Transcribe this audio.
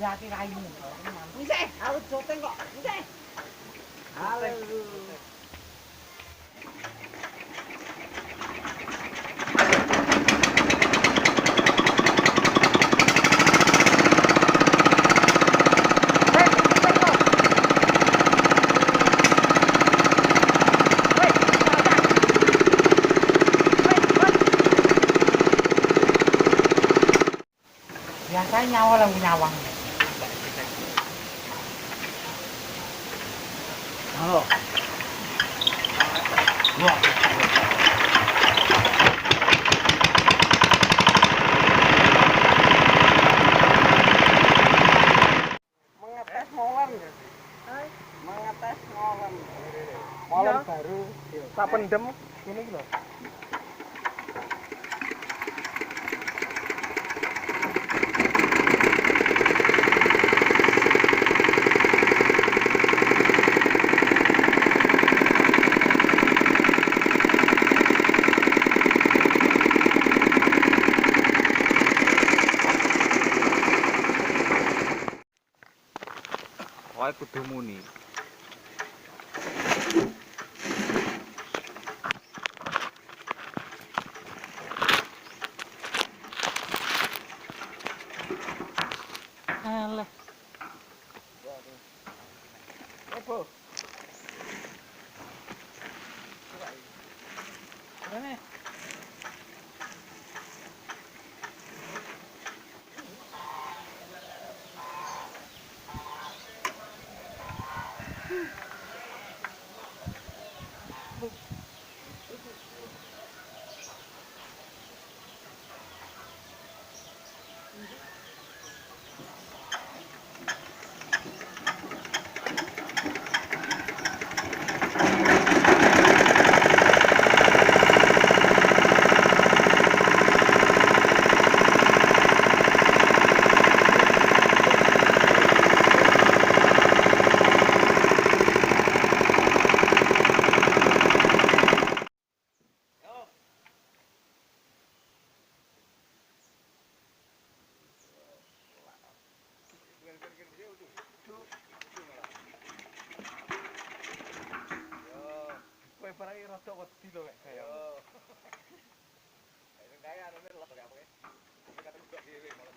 Lihat rayu. Bisa, aku joteng kok. Bisa. Halo. Biasanya nyawa lah nyawang. Halo. Wah. Mengetes molen ya. Mengetes molen. Molen baru. Tak pendem ini loh. Wae kudu muni. Alah. Apa? Mana? Kowe barang rada wedi lho kayak. Kayak anu lho apa? Kata buka dhewe malah.